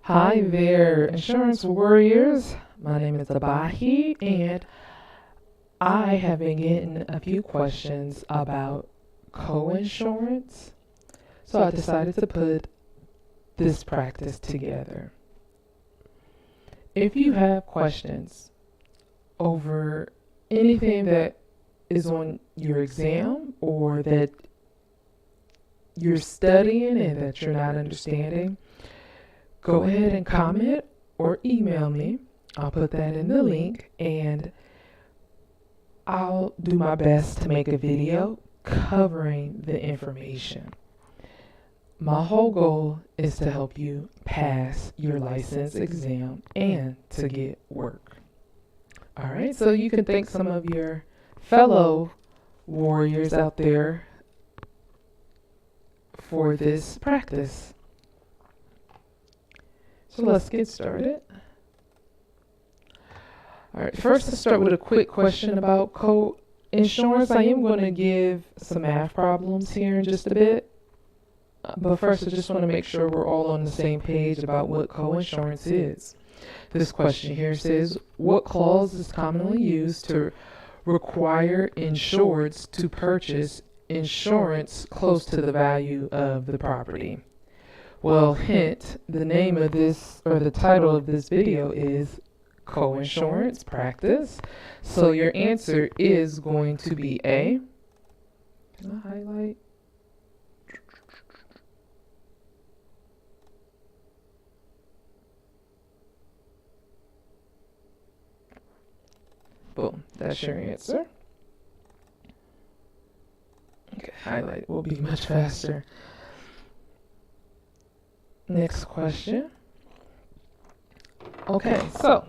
Hi there, insurance warriors. My name is Ebahi, and I have been getting a few questions about coinsurance. So I decided to put this practice together. If you have questions over anything that is on your exam or that you're studying and that you're not understanding, go ahead and comment or email me. I'll put that in the link, and I'll do my best to make a video covering the information. My whole goal is to help you pass your license exam and to get work. All right, so you can thank some of your fellow warriors out there for this practice. So let's get started. All right, first let's start with a quick question about co-insurance. I am going to give some math problems here in just a bit. But first, I just want to make sure we're all on the same page about what co-insurance is. This question here says, what clause is commonly used to require insureds to purchase insurance close to the value of the property? Well, hint, the name of this, or the title of this video, is Coinsurance Practice. So your answer is going to be A. Can I highlight? Boom, that's your answer. Okay, highlight will be much faster. Next question. Okay, so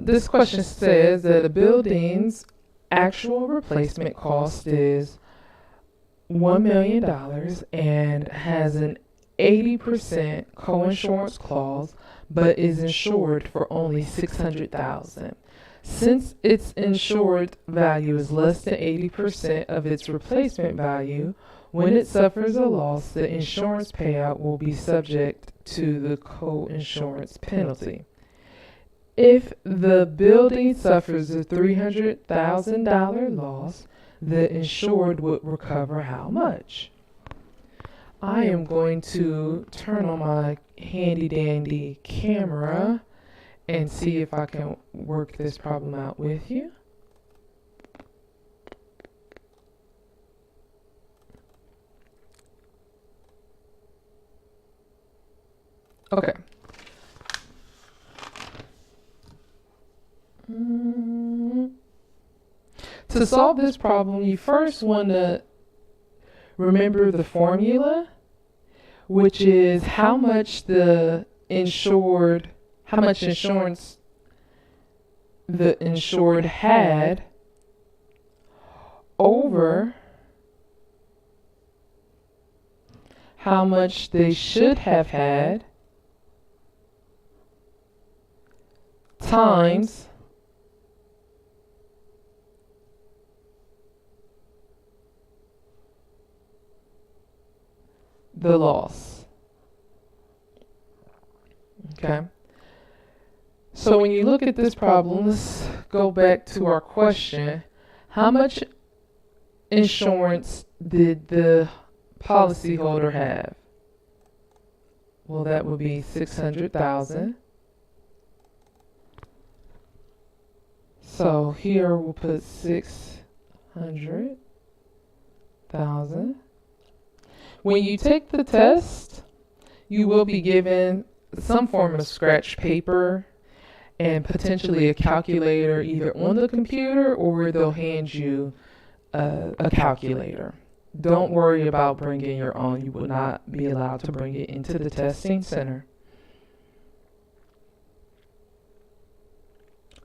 this question says that a building's actual replacement cost is $1 million and has an 80% coinsurance clause, but is insured for only $600,000. Since its insured value is less than 80% of its replacement value, when it suffers a loss, the insurance payout will be subject to the coinsurance penalty. If the building suffers a $300,000 loss, the insured would recover how much? I am going to turn on my handy dandy camera and see if I can work this problem out with you. Okay. To solve this problem, you first want to remember the formula, which is how much insurance the insured had over how much they should have had times the loss. Okay. So when you look at this problem, let's go back to our question. How much insurance did the policyholder have? Well, that would be $600,000. So here we'll put $600,000. When you take the test, you will be given some form of scratch paper and potentially a calculator either on the computer, or they'll hand you a calculator. Don't worry about bringing your own. You will not be allowed to bring it into the testing center.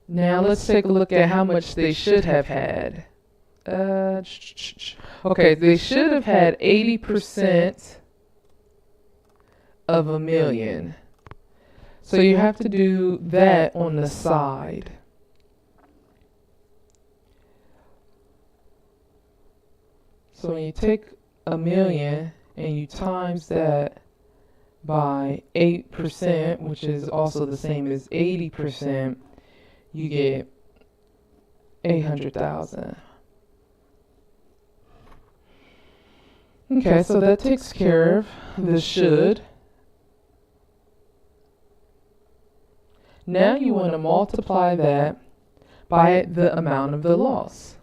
Now let's take a look at how much they should have had. Okay, they should have had 80% of $1 million. So you have to do that on the side. So when you take $1 million and you times that by 8%, which is also the same as 80%, you get 800,000. Okay, so that takes care of the should. Now you want to multiply that by the amount of the loss.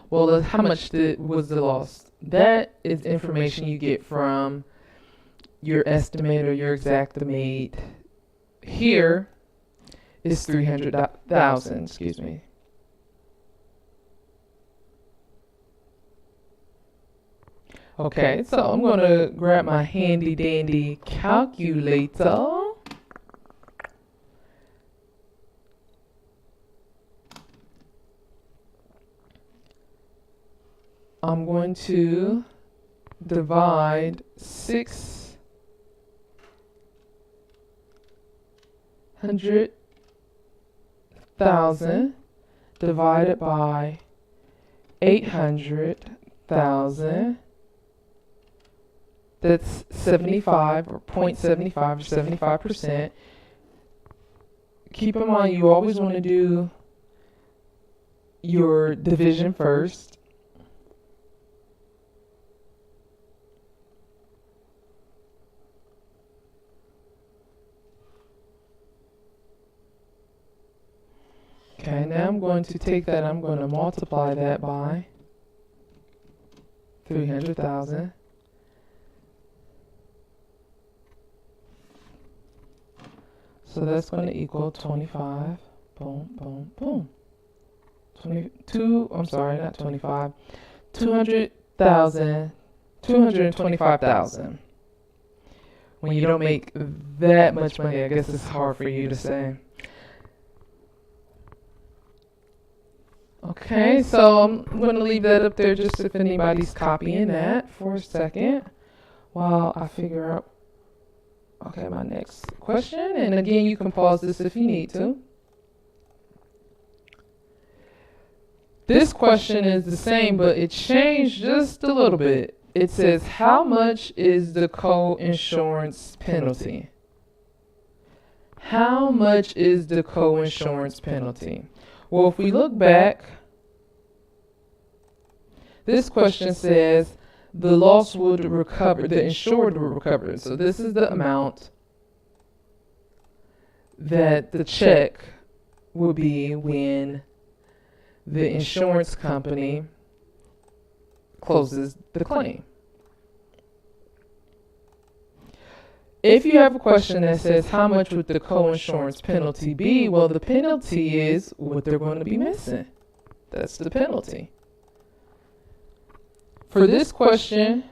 Well, how much was the loss? That is information you get from your estimate or your exactimate. Here is 300,000, excuse me. Okay, so I'm going to grab my handy dandy calculator. I'm going to divide 600,000 divided by 800,000. That's 75 or 0.75 or 75%. Keep in mind you always want to do your division first. Okay, now I'm going to take that, I'm going to multiply that by 300,000. So that's going to equal 25, boom, boom, boom. 22, I'm sorry, not 25, 200,000, 225,000. When you don't make that much money, I guess it's hard for you to say. Okay, so I'm going to leave that up there just if anybody's copying that for a second while I figure out, okay, my next question. And again, you can pause this if you need to. This question is the same, but it changed just a little bit. It says, how much is the coinsurance penalty? How much is the coinsurance penalty? Well, if we look back, this question says the loss would recover, the insured will recover. So this is the amount that the check will be when the insurance company closes the claim. If you have a question that says how much would the coinsurance penalty be, well, the penalty is what they're going to be missing. That's the penalty. For this question,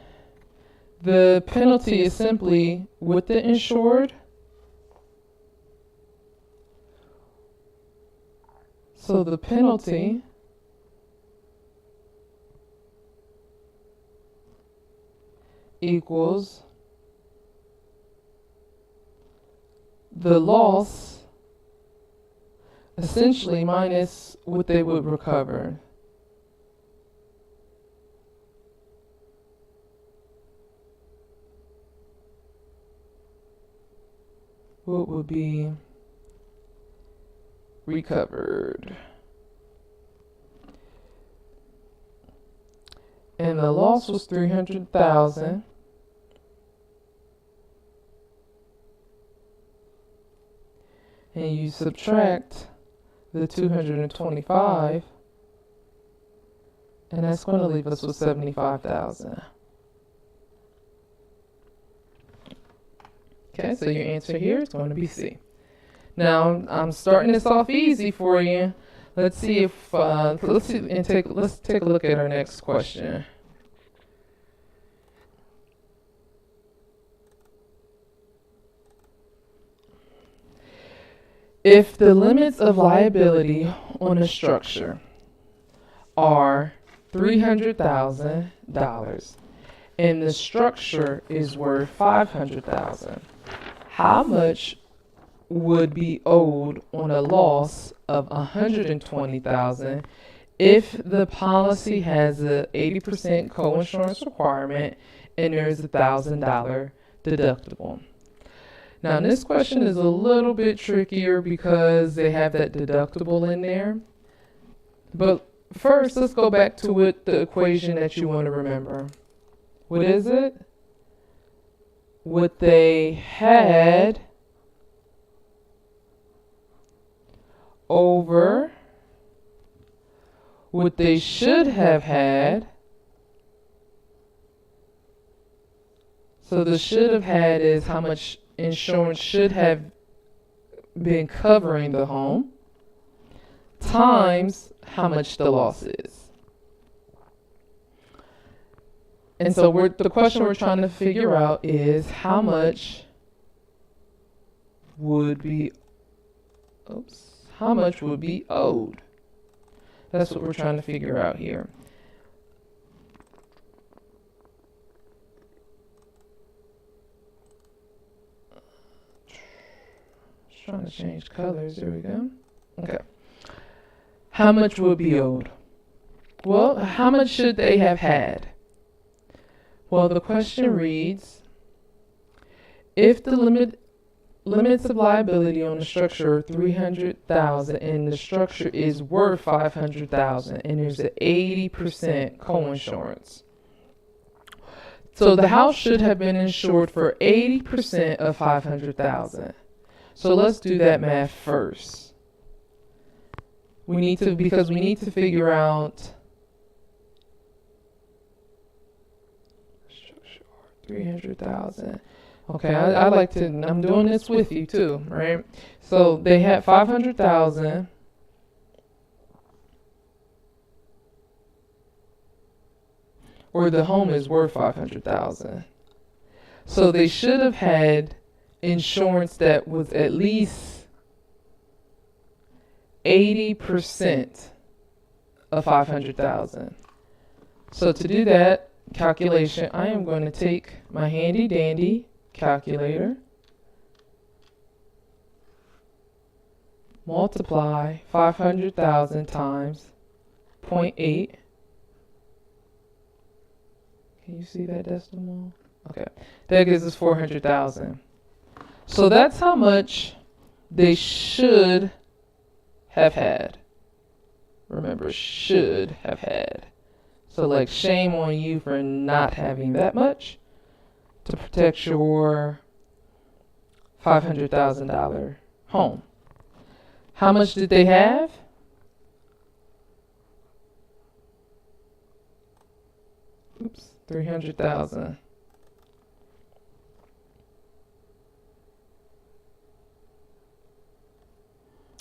the penalty is simply what the insured. So the penalty equals the loss essentially minus what they would recover. What would be recovered? And the loss was 300,000. And you subtract the 225, and that's going to leave us with 75,000. Okay, so your answer here is going to be C. Now I'm starting this off easy for you. Let's see if let's take a look at our next question. If the limits of liability on a structure are $300,000 and the structure is worth $500,000, how much would be owed on a loss of $120,000 if the policy has a 80% coinsurance requirement and there is $1,000 deductible? Now, this question is a little bit trickier because they have that deductible in there. But first, let's go back to the equation that you want to remember. What is it? What they had over what they should have had. So the should have had is how much insurance should have been covering the home times how much the loss is. And so the question we're trying to figure out is how much would be owed. That's what we're trying to figure out here. Just trying to change colors. There we go. Okay. How much would be owed? Well, how much should they have had? Well, the question reads, if the limits of liability on the structure are $300,000 and the structure is worth $500,000 and there's an 80% coinsurance. So the house should have been insured for 80% of $500,000. So let's do that math first. We need to figure out 300,000. Okay, I like to, I'm doing this with you too, right? So they had 500,000. Or the home is worth 500,000. So they should have had insurance that was at least 80% of 500,000. So to do that calculation, I am going to take my handy dandy calculator, multiply 500,000 times 0.8. Can you see that decimal? Okay, that gives us 400,000. So that's how much they should have had. Remember, should have had. So like, shame on you for not having that much to protect your $500,000 home. How much did they have? Oops, 300,000.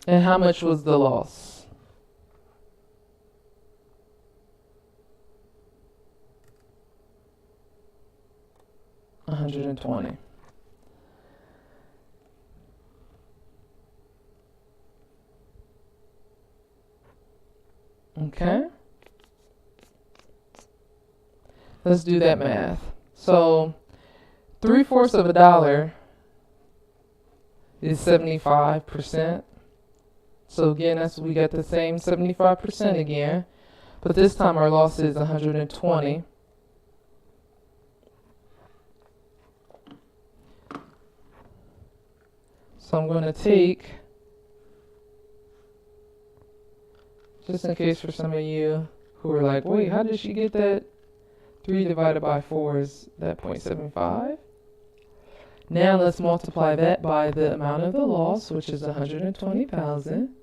And how much was the loss? $120. Okay. Let's do that math. So 3/4 of a dollar is 75%. So again, we got the same 75% again, but this time our loss is 120. So I'm going to take, just in case for some of you who are like, wait, how did she get that? 3 divided by 4 is that 0.75. Now let's multiply that by the amount of the loss, which is 120,000.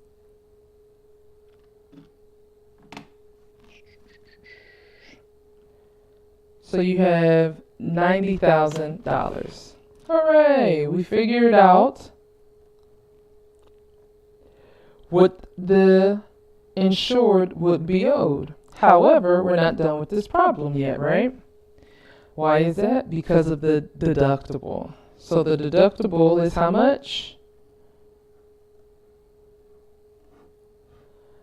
So you have $90,000. Hooray! We figured out what the insured would be owed. However, we're not done with this problem yet, right? Why is that? Because of the deductible. So the deductible is how much?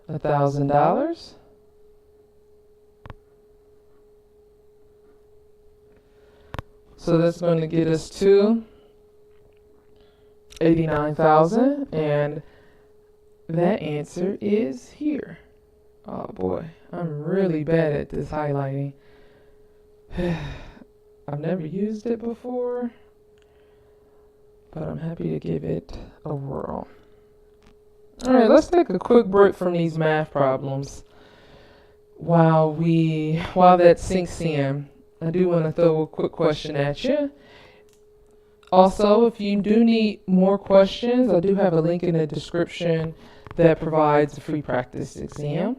$1,000. So that's going to get us to 89,000, and that answer is here. Oh boy, I'm really bad at this highlighting. I've never used it before, but I'm happy to give it a whirl. All right, let's take a quick break from these math problems. While that sinks in, I do want to throw a quick question at you. Also, if you do need more questions, I do have a link in the description that provides a free practice exam.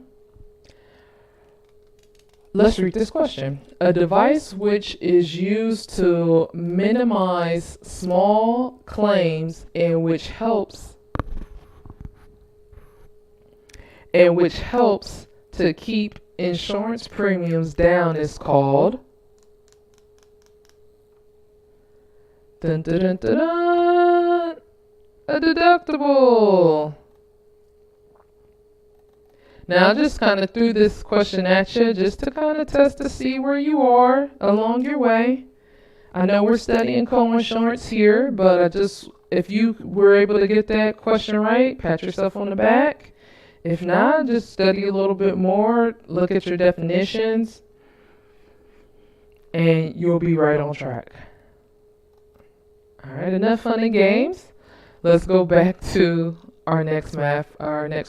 Let's read this question. A device which is used to minimize small claims and which helps to keep insurance premiums down is called dun, dun, dun, dun, dun, a deductible. Now I just kind of threw this question at you just to kind of test to see where you are along your way. I know we're studying coinsurance here, but if you were able to get that question right, pat yourself on the back. If not, just study a little bit more, look at your definitions, and you'll be right on track. All right, enough fun and games. Let's go back to our next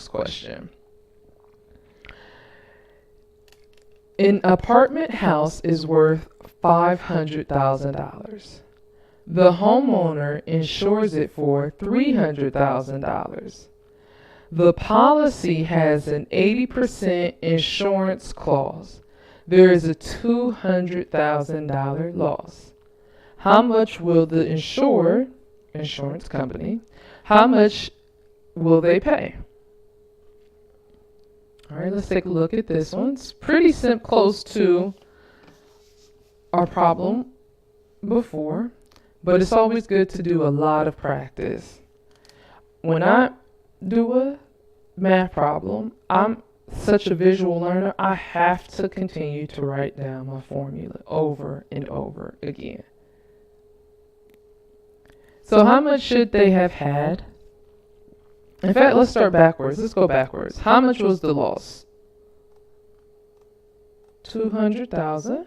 question. An apartment house is worth $500,000. The homeowner insures it for $300,000. The policy has an 80% insurance clause. There is a $200,000 loss. How much will the insurance company, how much will they pay? All right, let's take a look at this one. It's pretty close to our problem before, but it's always good to do a lot of practice. When I do a math problem, I'm such a visual learner, I have to continue to write down my formula over and over again. So how much should they have had? In fact, let's start backwards. Let's go backwards. How much was the loss? $200,000.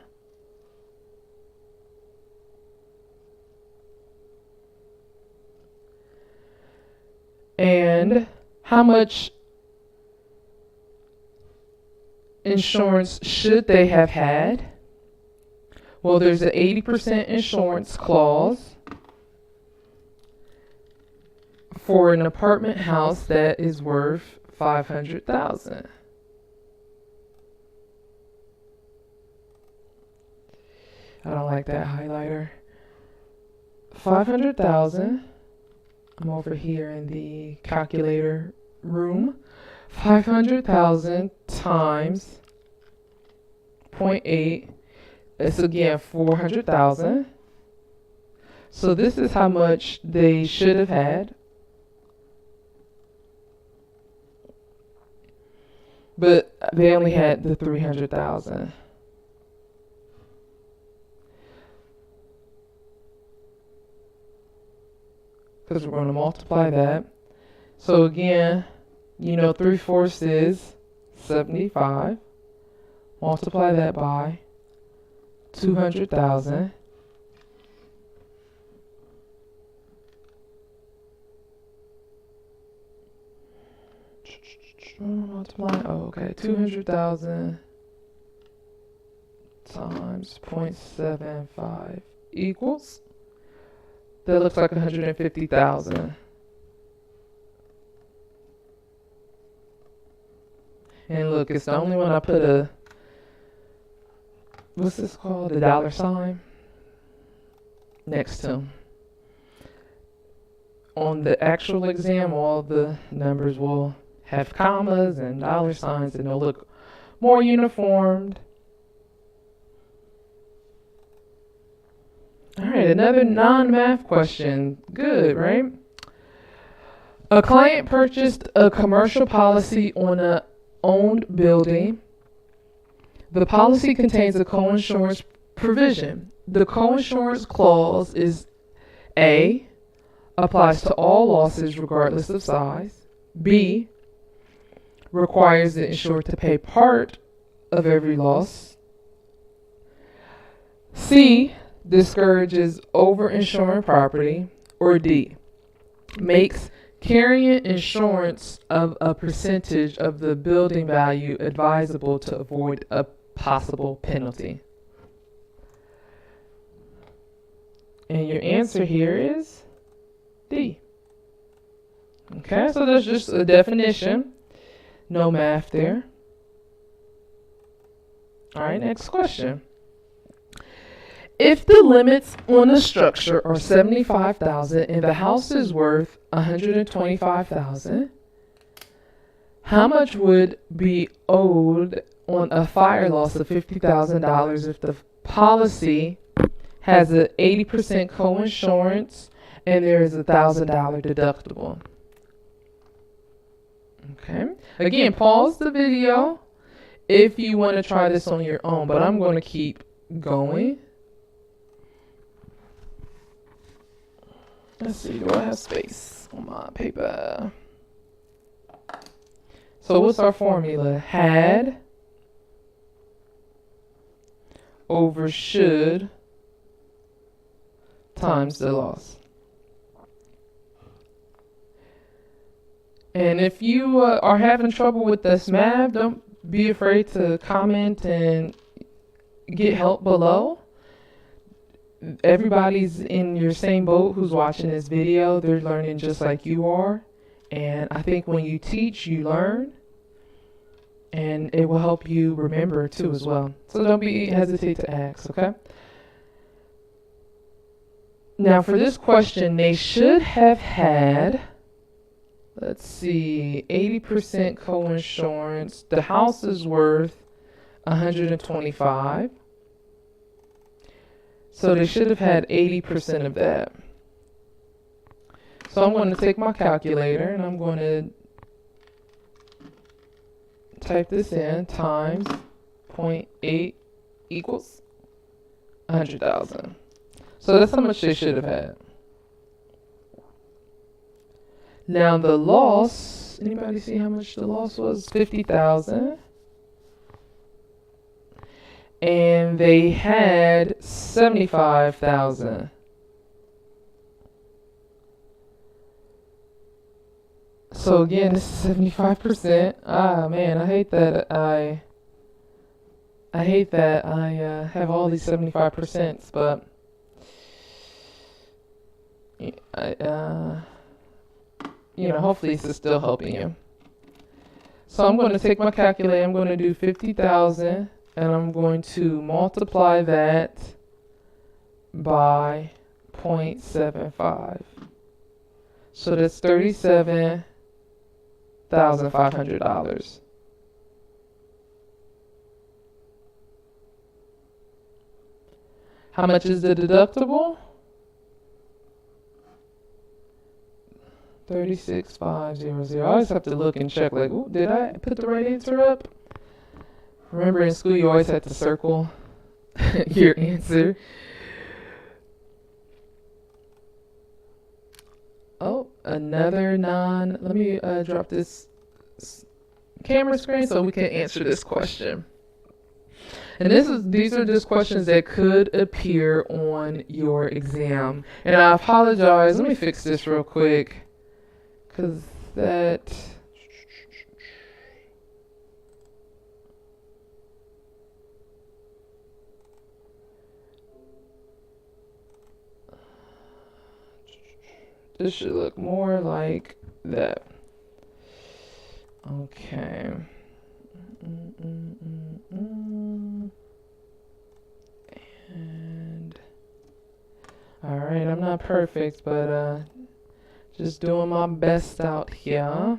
And how much insurance should they have had? Well, there's an 80% insurance clause for an apartment house that is worth $500,000. I don't like that highlighter. $500,000. I'm over here in the calculator room. 500,000 times 0.8. It's again 400,000. So this is how much they should have had. But they only had the 300,000. Because we're going to multiply that. So again, 3/4 is 75. Multiply that by 200,000. Multiply. 200,000 times 0.75 equals. That looks like 150,000. And look, it's the only one I put what's this called? A dollar sign next to. On the actual exam, all the numbers will have commas and dollar signs, and they'll look more uniformed. All right, another non-math question. Good, right? A client purchased a commercial policy on a owned building. The policy contains a coinsurance provision. The coinsurance clause is A, applies to all losses regardless of size. B, requires the insured to pay part of every loss. C, discourages over-insuring property. or D, makes carrying insurance of a percentage of the building value advisable to avoid a possible penalty? And your answer here is D. Okay, so that's just a definition. No math there. All right, next question. If the limits on the structure are $75,000 and the house is worth $125,000, how much would be owed on a fire loss of $50,000 if the policy has an 80% coinsurance and there is a $1,000 deductible? Okay. Again, pause the video if you want to try this on your own, but I'm going to keep going. Let's see, do I have space on my paper? So what's our formula? Had over should times the loss. And if you are having trouble with this math, don't be afraid to comment and get help below. Everybody's in your same boat who's watching this video. They're learning just like you are. And I think when you teach, you learn. And it will help you remember too as well. So don't hesitate to ask, okay? Now for this question, they should have had, let's see, 80% coinsurance. The house is worth $125,000. So they should have had 80% of that. So I'm going to take my calculator and I'm going to type this in, times 0.8 equals 100,000. So that's how much they should have had. Now the loss, anybody see how much the loss was? 50,000. And they had 75,000. So again, this is 75%. Ah man, I hate that I have all these 75%, but hopefully this is still helping you. So I'm going to take my calculator. I'm going to do 50,000. And I'm going to multiply that by 0.75. So that's $37,500. How much is the deductible? $36,500. I always have to look and check, like, ooh, did I put the right answer up? Remember in school you always had to circle your answer. Oh, another let me drop this camera screen so we can answer this question. And these are just questions that could appear on your exam. And I apologize, let me fix this real quick, because that... This should look more like that. Okay. And all right, I'm not perfect, but just doing my best out here.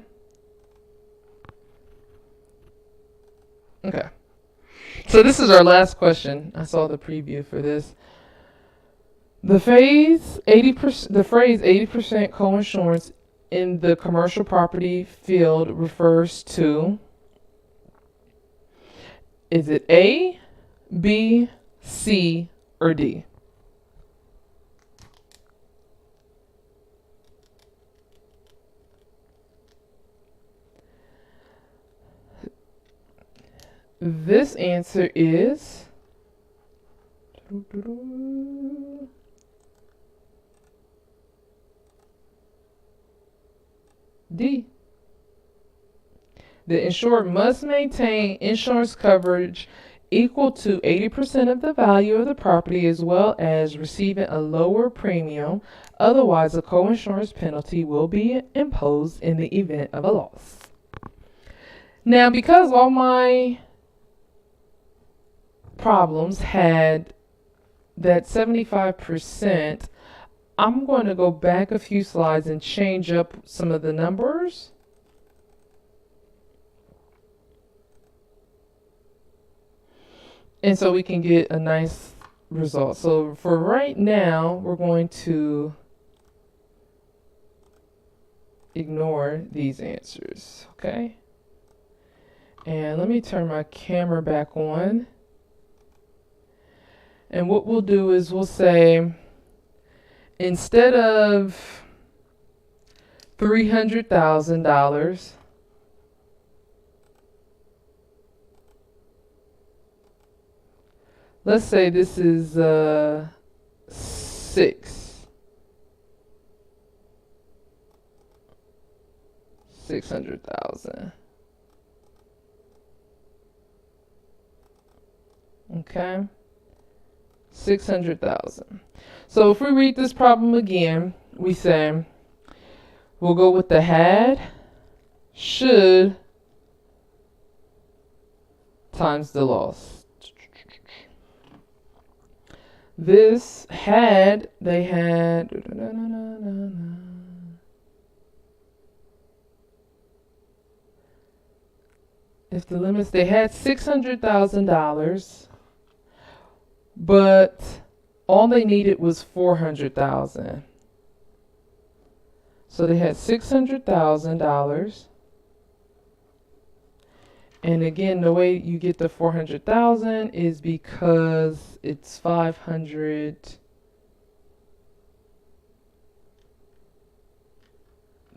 Okay. So this is our last question. I saw the preview for this. The phrase 80% coinsurance in the commercial property field refers to, is it A, B, C, or D? This answer is D. The insured must maintain insurance coverage equal to 80% of the value of the property as well as receiving a lower premium. Otherwise, a coinsurance penalty will be imposed in the event of a loss. Now, because all my problems had that 75%, I'm going to go back a few slides and change up some of the numbers. And so we can get a nice result. So for right now, we're going to ignore these answers, okay? And let me turn my camera back on. And what we'll do is we'll say, instead of $300,000, let's say this is $600,000. Okay, 600,000. So if we read this problem again, we say we'll go with the had, should times the loss. This had, they had, if the limits, they had $600,000, but all they needed was $400,000. So they had $600,000. And again, the way you get the 400,000 is because it's 500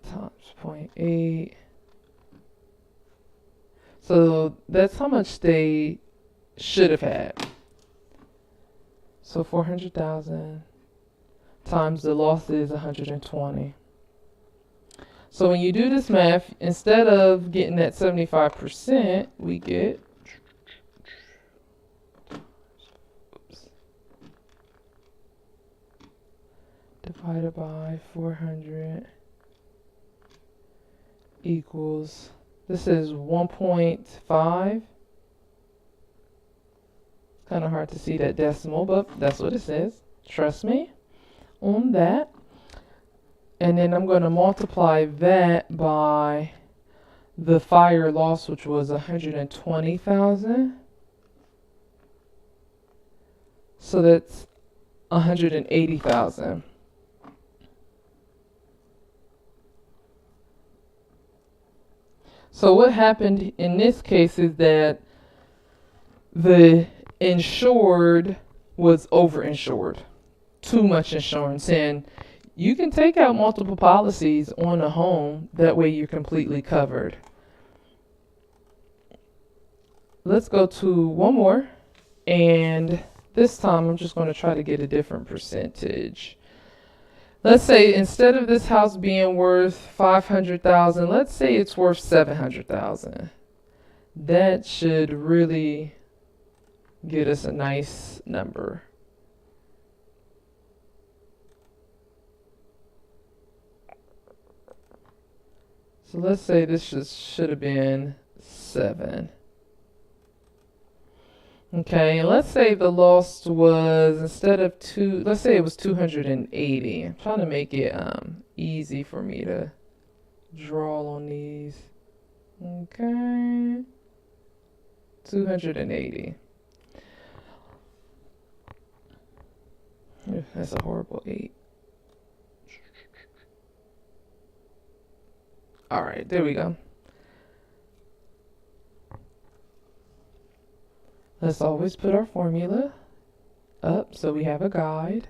times 0.8. So that's how much they should have had. So 400,000 times the loss is 120. So when you do this math, instead of getting that 75%, we get divided by 400 equals, this is 1.5. Kind of hard to see that decimal, but that's what it says. Trust me on that. And then I'm going to multiply that by the fire loss, which was 120,000. So that's 180,000. So what happened in this case is that the insured was overinsured, too much insurance, and you can take out multiple policies on a home, that way you're completely covered. Let's go to one more, and this time I'm just going to try to get a different percentage. Let's say instead of this house being worth 500,000, let's say it's worth 700,000. That should really get us a nice number. So let's say this should have been 7. Okay, and let's say the loss was, instead of 2, let's say it was 280. I'm trying to make it easy for me to draw on these. Okay, 280. That's a horrible 8. All right, there we go. Let's always put our formula up so we have a guide.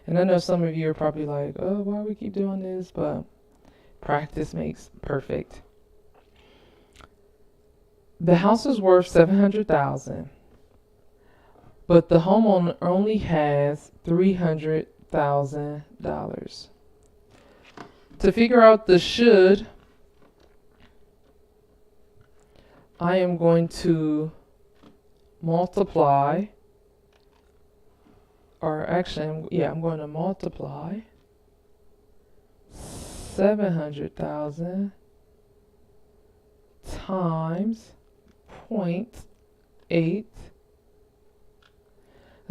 And I know some of you are probably like, oh, why do we keep doing this? But practice makes perfect. The house is worth $700,000, but the homeowner only has $300,000. To figure out the should I am going to multiply, or actually, I'm going to multiply 700,000 times 0.8. This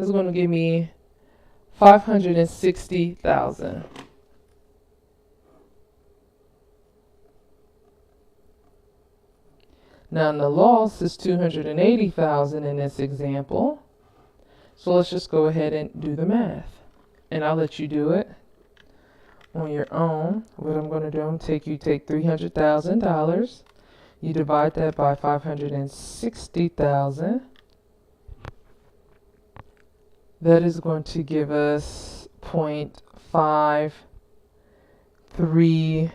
is going to give me 560,000. Now the loss is 280,000 in this example. So let's just go ahead and do the math. And I'll let you do it on your own. What I'm going to do, I'm take $300,000. You divide that by 560,000. That is going to give us 0.53.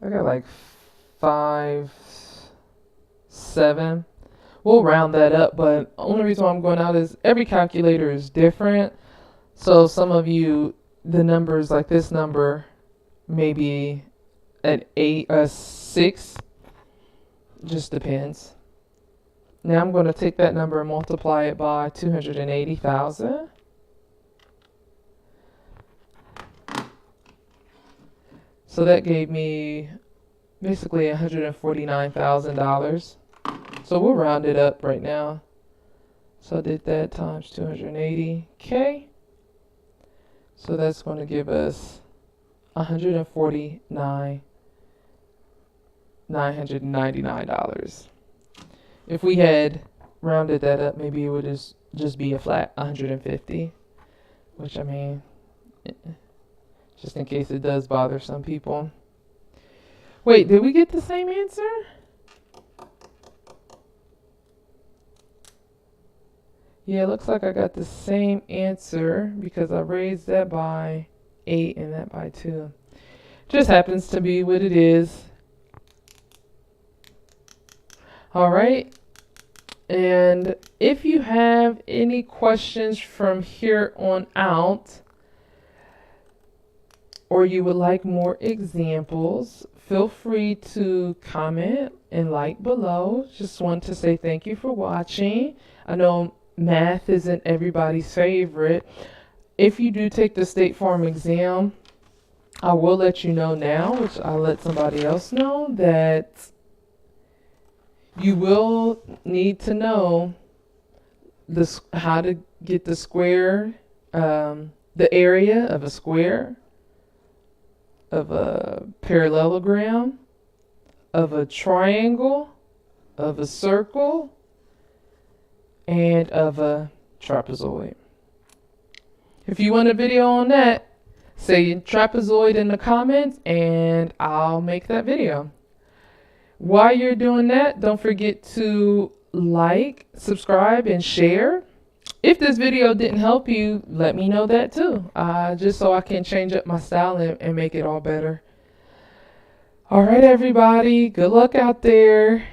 I got like 5.7. We'll round that up, but the only reason why I'm going out is every calculator is different. So some of you, the numbers like this number may be at 8 or 6. Just depends. Now I'm going to take that number and multiply it by 280,000. So that gave me basically $149,000. So we'll round it up right now. So I did that times 280K. So that's going to give us $149,999. If we had rounded that up, maybe it would just be a flat 150, which I mean, just in case it does bother some people. Wait, did we get the same answer? Yeah, it looks like I got the same answer because I raised that by 8 and that by 2. Just happens to be what it is. All right. And if you have any questions from here on out, or you would like more examples, feel free to comment and like below. Just want to say thank you for watching. I know math isn't everybody's favorite. If you do take the State Farm exam, I will let you know now, which I'll let somebody else know, that you will need to know this, how to get the square, the area of a square, of a parallelogram, of a triangle, of a circle, and of a trapezoid. If you want a video on that, say trapezoid in the comments and I'll make that video. While you're doing that, don't forget to like, subscribe, and share. If this video didn't help you, let me know that too, just so I can change up my style and make it all better. All right, everybody, good luck out there.